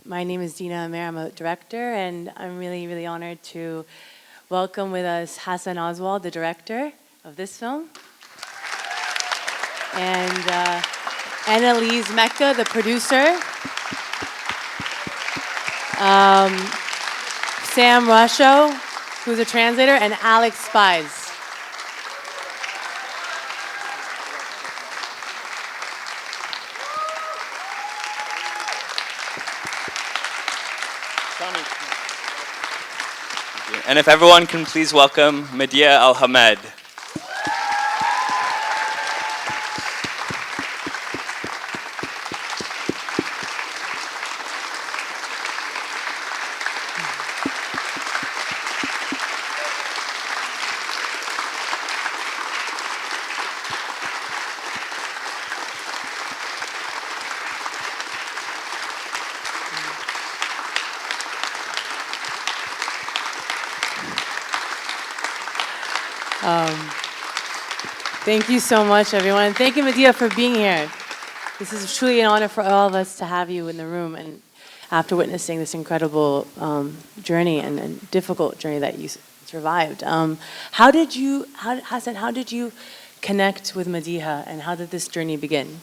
My name is Dina Amer. I'm a director, and I'm really, really honored to welcome with us Hasan Oswald, the director of this film, and Annalise Mecca, the producer, Sam Rusho, who's a translator, and Alex Spies. And if everyone can please welcome Mediha Alhamad. Thank you so much, everyone. And thank you, Mediha, for being here. This is truly an honor for all of us to have you in the room, and after witnessing this incredible journey and difficult journey that you survived. Hasan, how did you connect with Mediha, and how did this journey begin?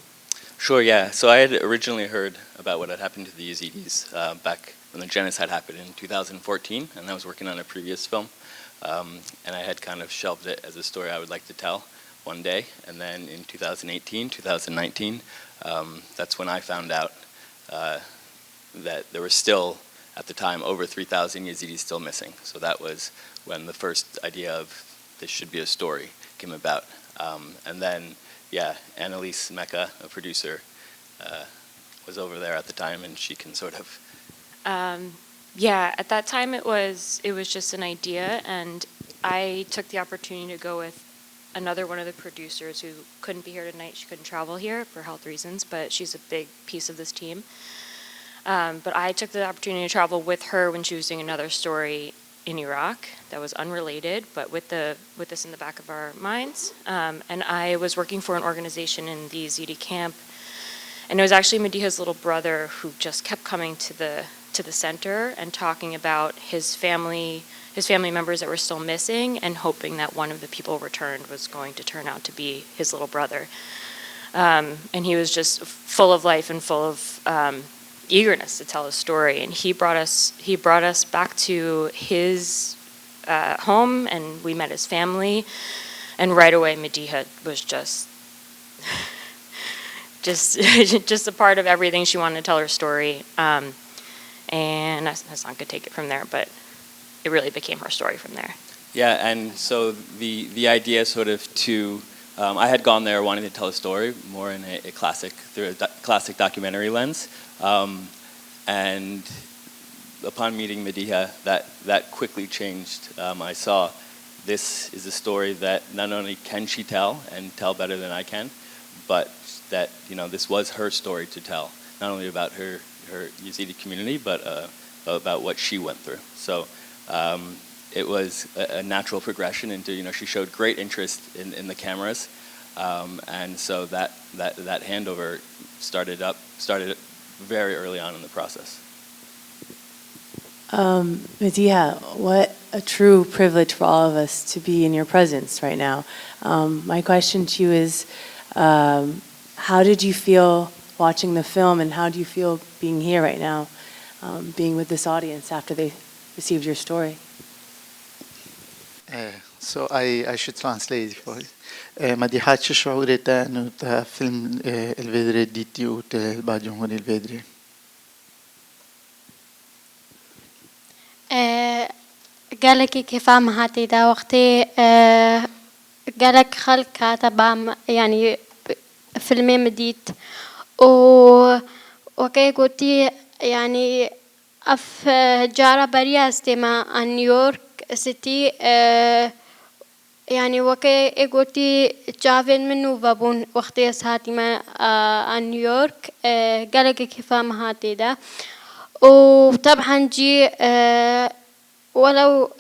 Sure, yeah. So I had originally heard about what had happened to the Yazidis back when the genocide happened in 2014, and I was working on a previous film. And I had kind of shelved it as a story I would like to tell one day. And then in 2018, 2019, that's when I found out that there were still, at the time, over 3,000 Yazidis still missing. So that was when the first idea of this should be a story came about. And then, yeah, Annalise Mecca, a producer, was over there at the time, and she can sort of... Yeah, at that time it was just an idea, and I took the opportunity to go with another one of the producers who couldn't be here tonight. She couldn't travel here for health reasons, but she's a big piece of this team. But I took the opportunity to travel with her when she was doing another story in Iraq that was unrelated, but with this in the back of our minds. And I was working for an organization in the Yazidi camp, and it was actually Mediha's little brother who just kept coming to the center and talking about his family members that were still missing, and hoping that one of the people returned was going to turn out to be his little brother. And he was just full of life and full of eagerness to tell his story. And he brought us back to his home, and we met his family. And right away, Mediha was just a part of everything. She wanted to tell her story. And Hasan could take it from there, but it really became her story from there. Yeah, and so the idea sort of I had gone there wanting to tell a story more in through a classic documentary lens. And upon meeting Mediha, that quickly changed. I saw this is a story that not only can she tell, and tell better than I can, but that, this was her story to tell, not only about her Yazidi community, but about what she went through. So it was a natural progression into, she showed great interest in the cameras, and so that handover started very early on in the process. Mediha, what a true privilege for all of us to be in your presence right now. My question to you is, how did you feel watching the film, and how do you feel being here right now, being with this audience after they received your story? So I should translate for you. Mediha چه شعورت انه تا فیلم الفيدري ديتي و بعد جمهور الفيدري؟ قالك كيف هاتي دا وقتي قالك خلق كاتب يعني فيلمي مديت وكي قلتي يعني اف جارة بريا استماع نيويورك سيتي يعني وكي قلتي جافن منو بابون وقتي ساتي ما نيويورك قالك كيف هاتي دا وطبعا جي ولو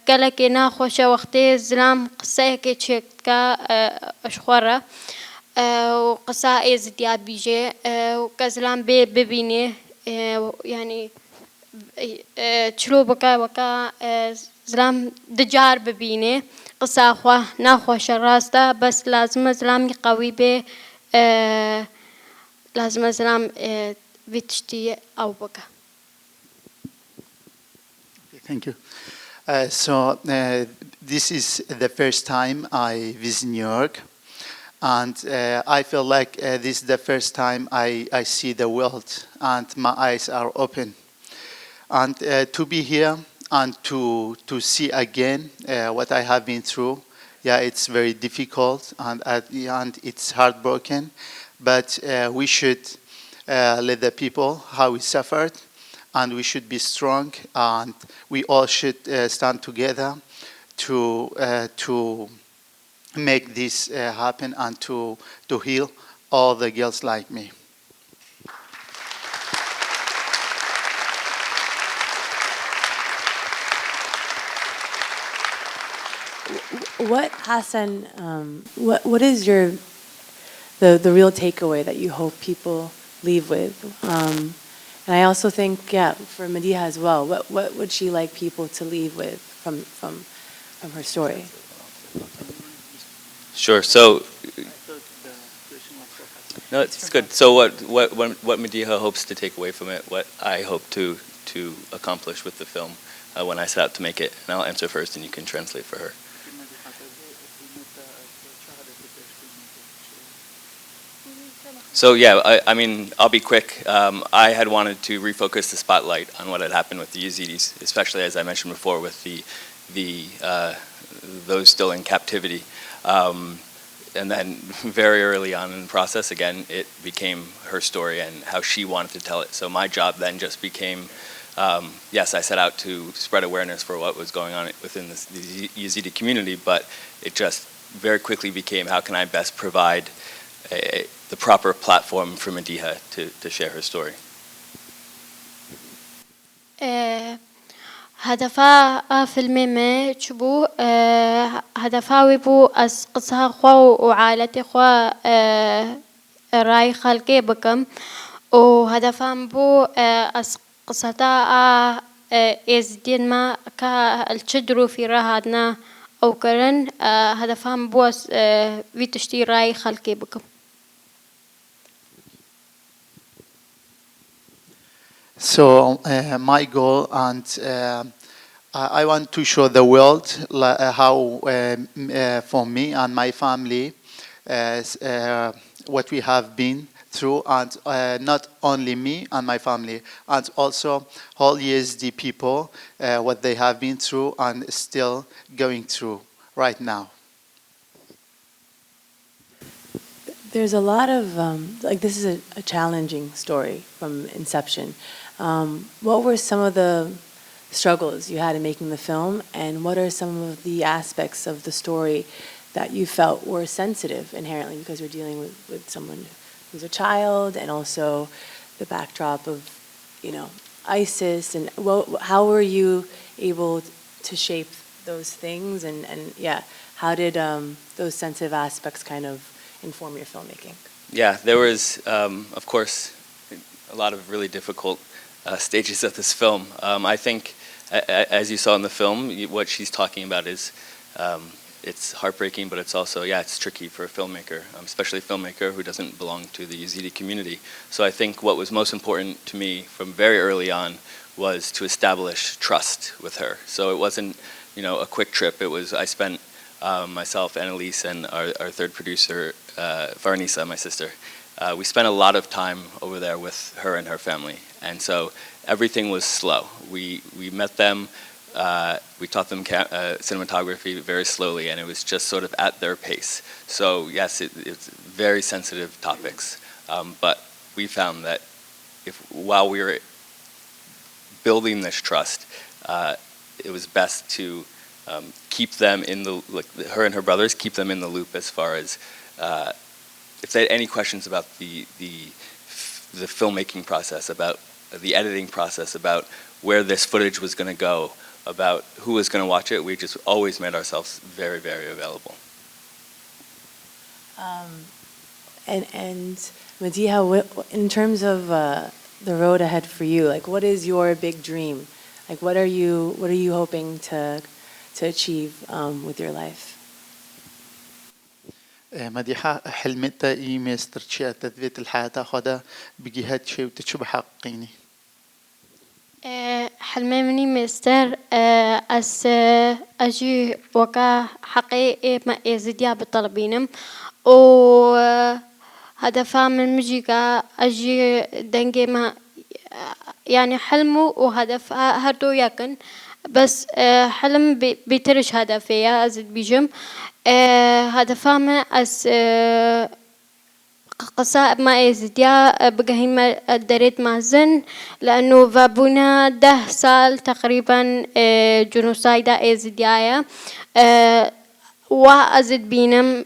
قالك ناخوش وقتي زلام قصة كي تشكا أشخورة وقصة إزدياد بيجي وكزلام ببيني يعني تشلو بكا زلام دجار ببينه قصة أخوة ناخوة شراسته بس لازم زلام قوي به لازم زلام بتشتي أو بكا. Thank you. This is the first time I visit New York, and I feel like this is the first time I see the world, and my eyes are open. And to be here and to see again what I have been through, yeah, it's very difficult and at the end it's heartbroken. But we should let the people how we suffered, and we should be strong, and we all should stand together to make this happen and to heal all the girls like me. What, Hassan, what is the real takeaway that you hope people leave with? And I also think, yeah, for Mediha as well, what would she like people to leave with from her story? Sure. So, no, it's good. So, what Mediha hopes to take away from it, what I hope to accomplish with the film when I set out to make it, and I'll answer first, and you can translate for her. So yeah, I mean, I'll be quick. I had wanted to refocus the spotlight on what had happened with the Yazidis, especially as I mentioned before, with those still in captivity. And then very early on in the process, again, it became her story and how she wanted to tell it. So my job then just became, yes, I set out to spread awareness for what was going on within the Yazidi community, but it just very quickly became, how can I best provide the proper platform for Mediha to share her story. هدفا فيلمي ما تشبو هدفا ويبو أس قصها خوا وعائلتي خوا راي خالقي بكم وهدفا بو أس قصتا إزدين ما كالشدرو في راهدنا أو كرن هدفا بو أس ويتشتي راي خالقي بكم. So my goal, and I want to show the world how, for me and my family, what we have been through, and not only me and my family, and also all Yazidi people, what they have been through and still going through right now. There's a lot of, this is a challenging story from inception. What were some of the struggles you had in making the film, and what are some of the aspects of the story that you felt were sensitive inherently because you're dealing with someone who's a child, and also the backdrop of, ISIS, and how were you able to shape those things, and how did those sensitive aspects kind of inform your filmmaking? Yeah, there was, of course, a lot of really difficult stages of this film. I think, as you saw in the film, what she's talking about is, it's heartbreaking, but it's also, it's tricky for a filmmaker, especially a filmmaker who doesn't belong to the Yazidi community. So I think what was most important to me from very early on was to establish trust with her. So it wasn't, a quick trip. It was, I spent myself, Annalise, and our third producer, Fahrinisa, my sister, we spent a lot of time over there with her and her family. And so everything was slow. We met them, we taught them cinematography very slowly, and it was just sort of at their pace. So yes, it's very sensitive topics, but we found that while we were building this trust, it was best to keep them in her and her brothers, keep them in the loop as far as if they had any questions about the filmmaking process, about the editing process, about where this footage was going to go, about who was going to watch it. We just always made ourselves very, very available. And Mediha, in terms of the road ahead for you? Like, what is your big dream? Like, what are you hoping to achieve with your life? مديحة حلمتها مستر تشي تدفيت الحياة تاخدها بجهات شيء وتشو بحقيني. حلمي مني مستر أس أجي وكا حقيقي ما يزيديا بالطلبينم و هدفها من مجيكا أجي دنجي ما يعني حلمه وهدفها هردو يكن بس حلم بيترش هدفيا أزد بيجم هدفها ما أس قصائب ما يزديا بقهيمة دريت مازن لأنه فابونا 10 سال تقريبا جنوسايد يزديايا وأزد بينم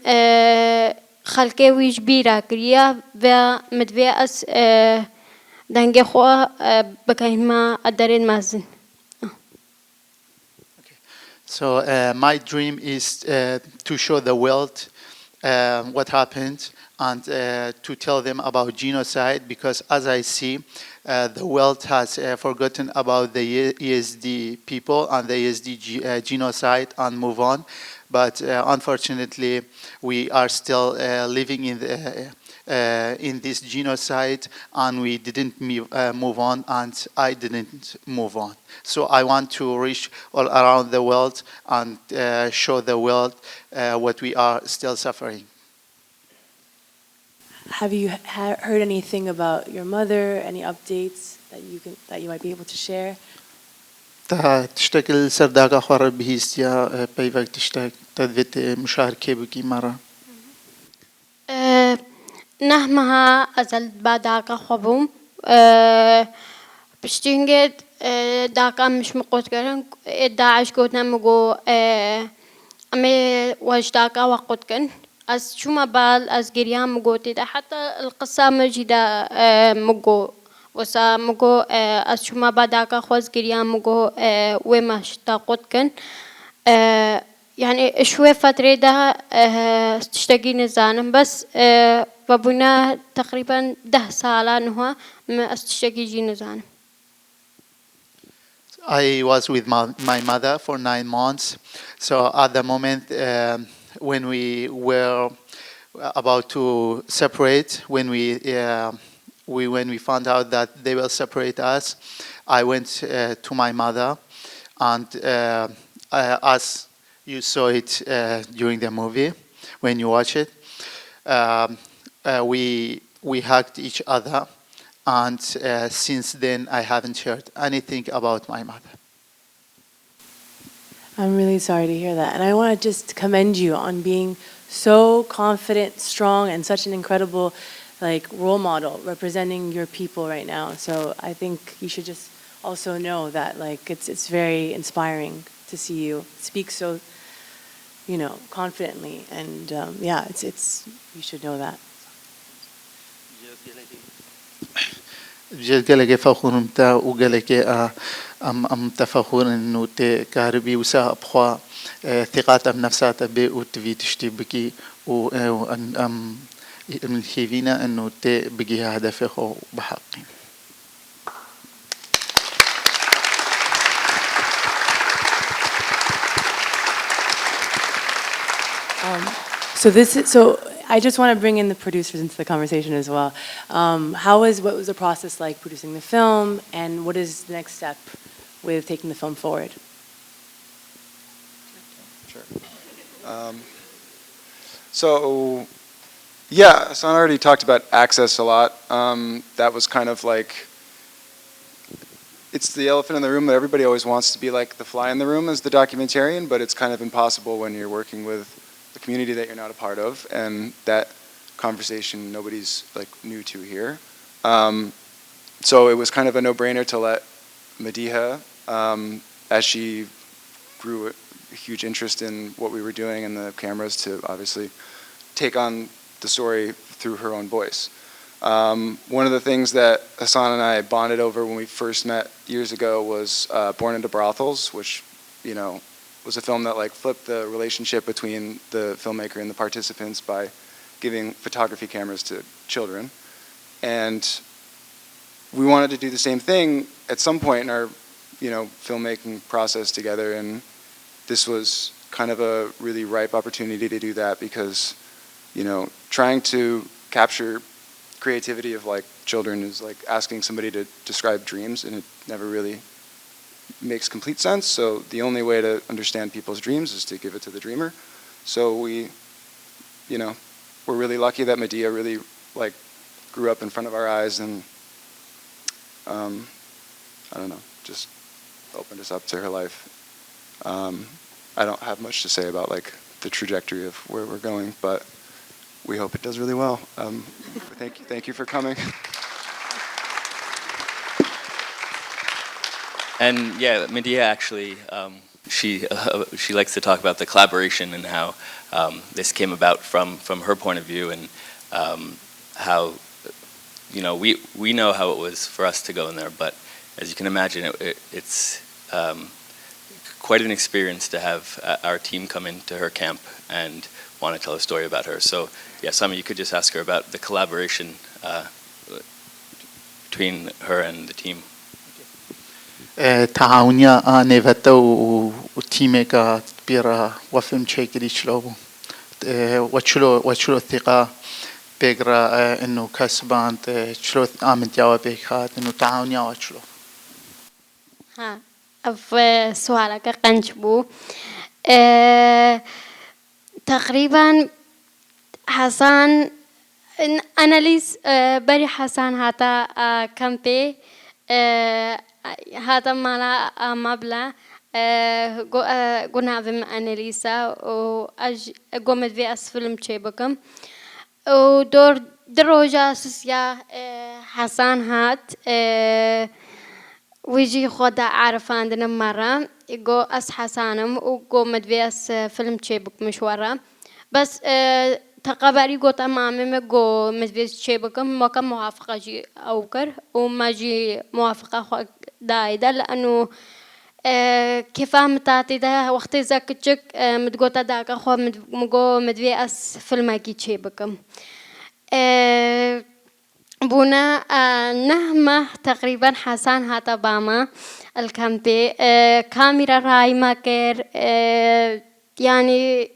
خلقي ويش بيرا كريا ومدفع أس دنجي خوا بقهيمة دريت مازن. So my dream is to show the world what happened and to tell them about genocide, because as I see, the world has forgotten about the ESD people and the ESD genocide and move on. But unfortunately, we are still living in this genocide, and we didn't move on, and I didn't move on. So I want to reach all around the world and show the world what we are still suffering. Have you heard anything about your mother? Any updates that you might be able to share? تشتكل سرداقة خور بهيستيا بيفك تشتك تدفت مشاركة بكي مرة. نهمها أزل بعداك خبوم بشتينجد داكا مش مقوت كرن داعش قوتنا مقو أمي وجداكا وقوت كن از شو ما بال از جريان مقوتي ده حتى القصة مجيدة مقو وسا مقو از شو ما بداكا خوز جريان مقو وما شتاقوت كن يعني شوي فترة ده تشتاقي نزانم بس وابونا تقريبا 10 سالة نهوا ما استشتاقي جي نزانم. I was with my mother for 9 months. So at the moment when we were about to separate, when we found out that they will separate us, I went to my mother, and as you saw it during the movie, when you watch it, we hugged each other, and since then I haven't heard anything about my mother. I'm really sorry to hear that. And I want to just commend you on being so confident, strong, and such an incredible role model representing your people right now. So I think you should just also know that it's very inspiring to see you speak so, confidently. And it's you should know that. بجد قالك فخور متى وقالك أم تفخور إنه تكاربي وسا أبخوا ثقات أم نفسات بي وتفي تشتي بكي وأن من خيفينا إنه تبقي هدفه بحقي. So I just want to bring in the producers into the conversation as well. What was the process like producing the film, and what is the next step with taking the film forward? Sure. So, yeah, Hasan already talked about access a lot. That was kind of it's the elephant in the room that everybody always wants to be like the fly in the room as the documentarian, but it's kind of impossible when you're working with the community that you're not a part of, and that conversation nobody's new to here. So it was kind of a no-brainer to let Mediha, as she grew a huge interest in what we were doing and the cameras, to obviously take on the story through her own voice. One of the things that Hasan and I bonded over when we first met years ago was Born into Brothels, which, was a film that flipped the relationship between the filmmaker and the participants by giving photography cameras to children. And we wanted to do the same thing at some point in our, filmmaking process together, and this was kind of a really ripe opportunity to do that because, trying to capture creativity of like children is like asking somebody to describe dreams, and it never really makes complete sense. So the only way to understand people's dreams is to give it to the dreamer. So we're really lucky that Mediha really like grew up in front of our eyes, and just opened us up to her life. I don't have much to say about like the trajectory of where we're going, but we hope it does really well. Thank you for coming. And yeah, Mediha actually, she likes to talk about the collaboration and how this came about from her point of view, and how we know how it was for us to go in there, but as you can imagine, it's quite an experience to have our team come into her camp and want to tell a story about her. So yeah, Sami, you could just ask her about the collaboration between her and the team. تعاونيا نيفتا وتيميكا بيرا وفيلم تشيكري شلوبو وشلو الثقة بيقرا انه كسبان شلو آمن جواب بيخات انه تعاونيا وشلو ها أف سؤالك قنجبو تقريبا حسن أنا ليس بري حسن هذا كمبي هذا مالا مبلغ قلنا بم أناليسا وأج قمت في أسفلم شيء بكم ودور دروجة سيا حسن هات ويجي خدا عارف عندنا مرة يقو أس حسانم وقمت في أس فيلم شيء بك مشوارا بس تقابلي قو تمامي مقو مدفيز شيء بكم ما كان موافقة جي أوكر وما جي موافقة دايدة لأنه كيف فهمتاتي ده وقت زكتشك متقوتا داك أخو مقو مدفي أس فيلم أكيد شيء بكم بونا نهمة تقريبا حسن هاتا باما الكامبي كاميرا راي ماكر يعني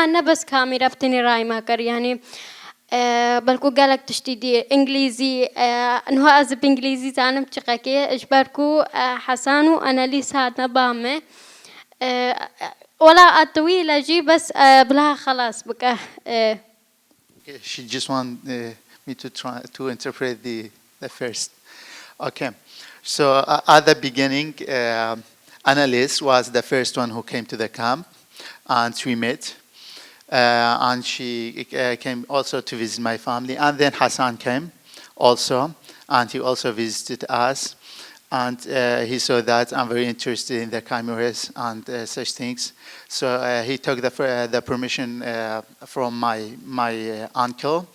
نبس كاميرا بتني راي ماكر يعني بلكو قالك تشتيدي انجليزي انه ازب انجليزي زانم تشقاكي اجباركو حسانو انا لي ساعتنا بامه ولا الطويلة جي بس بلا خلاص بقى She just want me to try to interpret the first. Okay, so at the beginning, Annalise was the first one who came to the camp, and we met. And she came also to visit my family. And then Hasan came also, and he also visited us. And he saw that I'm very interested in the cameras and such things. So he took the permission from my uncle,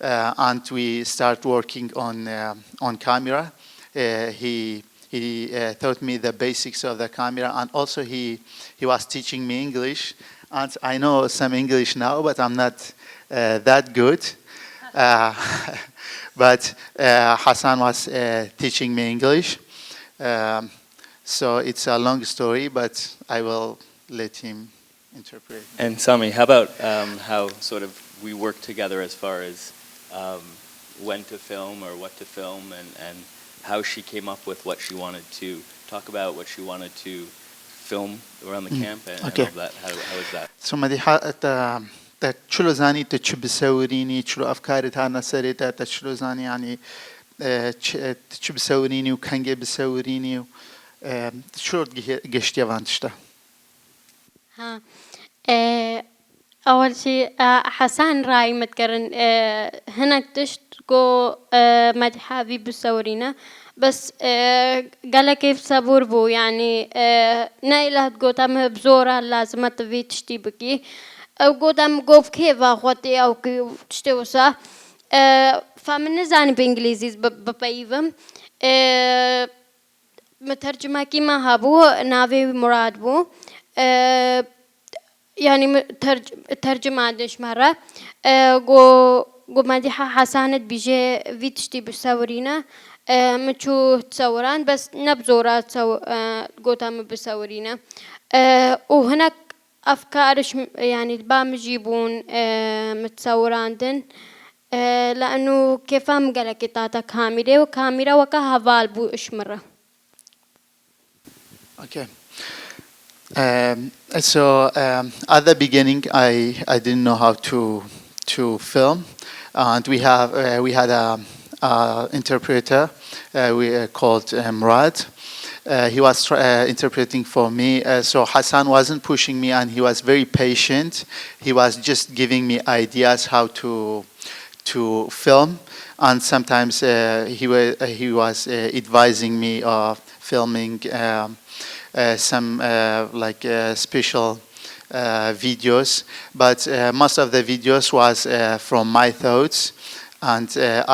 and we start working on camera. He taught me the basics of the camera, and also he was teaching me English. And I know some English now, but I'm not that good. But Hasan was teaching me English. So it's a long story, but I will let him interpret. And Sami, how about how sort of we work together as far as when to film or what to film, and how she came up with what she wanted to talk about, what she wanted to film around the camp, and all that. How was that? So Mediha, تشلو زاني تشو بسوريني تشلو أفكاري تاعنا سريتا تشلو زاني يعني تشو بسوريني وكانجي بسوريني شو قشتي وانتشتا؟ ها أول شيء حسن راي متكرن هنا تشتكو مدحة في بسورينا بس قال كيف صبور بو يعني نايلة تقوتم بزورة لازم تبي تشتي بكي أو قوتم قوف كيف أخوتي أو كيف تشتي وصا فمن زاني بإنجليزي ببايفم مترجمة كيما هابو نافي مراد بو يعني ترجمة دش مرة مديحة حسانت بيجي فيتشتي بسورينا متشو تصوران بس نبزورات قوتام بسورينا وهناك أفكارش يعني البام يجيبون متصوران دن لأنه كيفام قالك تاتا كاميرا وكاميرا وكهفال بو إشمرة. Okay. At the beginning, I didn't know how to film, and we had a interpreter we called Murad. He was interpreting for me. So Hasan wasn't pushing me, and he was very patient. He was just giving me ideas how to film, and sometimes he was advising me of filming some special videos. But most of the videos was from my thoughts, and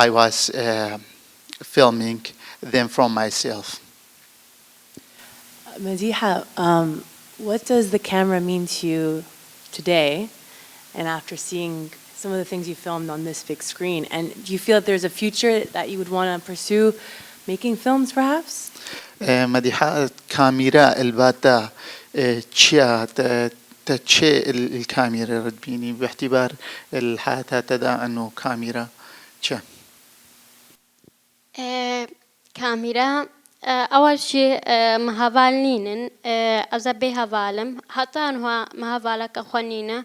I was filming them from myself. Mediha, what does the camera mean to you today, and after seeing some of the things you filmed on this big screen? And do you feel that there's a future that you would want to pursue making films, perhaps? مديحة كاميرا الباتا تشيا تشي الكاميرا ردبيني باعتبار الحياة تدعى أنه كاميرا تشا كاميرا أول شيء مهافالنين أزبي هافالم حتى أنه مهافالك أخوانينا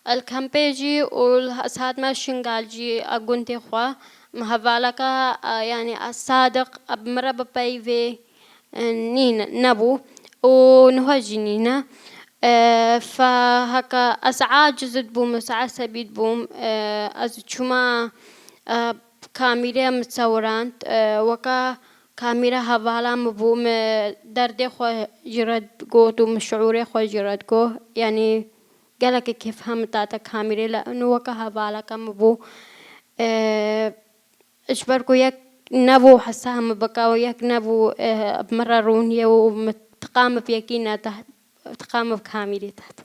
الكامبيجي والهساد ما شنقالجي أقنتي خوا مهافالك يعني الصادق بمرة ببايفي نين نبو ونهجنينا فهكا أسعى جزد بوم أسعى سبيد بوم أزتشما كاميرا متصوران وكا كاميرا هوالا مبوم دردي خو جرد قوتو مشعوري خو جرد قو يعني قالك كيف هم تاتا كاميرا لأنه وكا هوالا كمبو إجبركو يك نبو حسام بكاو يك نبو بمررون يو متقام بيكينا تحت تقام بكاميرا تحت.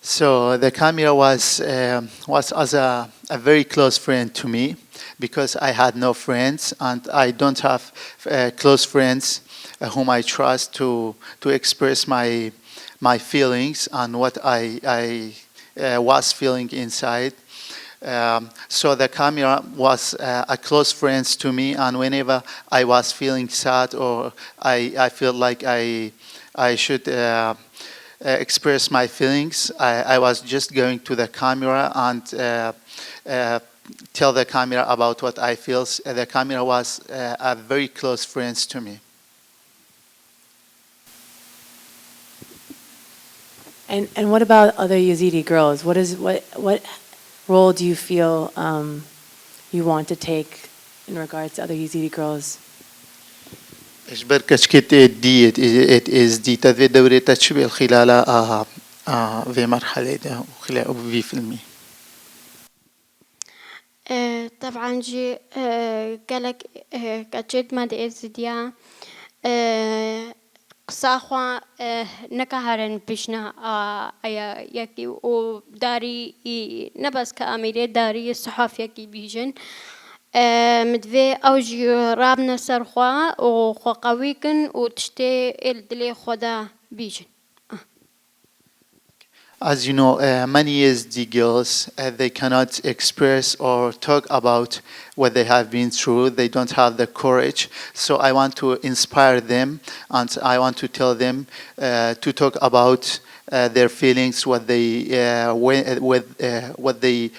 So the camera was as a very close friend to me, because I had no friends and I don't have close friends whom I trust to express my feelings and what I was feeling inside. So the camera was a close friend to me, and whenever I was feeling sad or I feel like I should express my feelings, I was just going to the camera and tell the camera about what I feel. The camera was a very close friend to me. And what about other Yazidi girls? What role do you feel you want to take in regards to other Yazidi girls? إجبر كشكت دي it is دي تذي دوري تشبه خلال في مرحلة ده وخلال في فيلمي. طبعا جي قالك كجد ما ديزديا قصاخوا نكهرن بيشنا يكي وداري نبس كأميرة داري الصحافة يكي بيجن مدفع أوجي رابنا سرخوا وخوا قويكن وتشتي الدلي خدا بيجن. As you know, many Yazidi girls, they cannot express or talk about what they have been through. They don't have the courage. So I want to inspire them, and I want to tell them to talk about their feelings, what they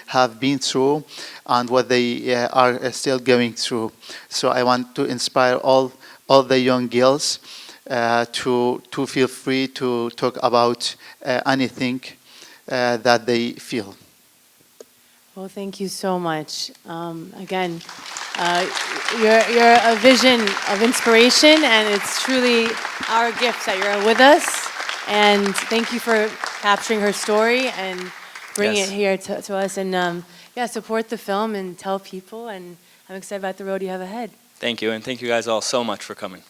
have been through, and what they are still going through. So I want to inspire all the young girls to feel free to talk about anything that they feel. Well, thank you so much. Again, you're a vision of inspiration, and it's truly our gift that you're with us. And thank you for capturing her story and bringing it here to us. And support the film and tell people. And I'm excited about the road you have ahead. Thank you, and thank you guys all so much for coming.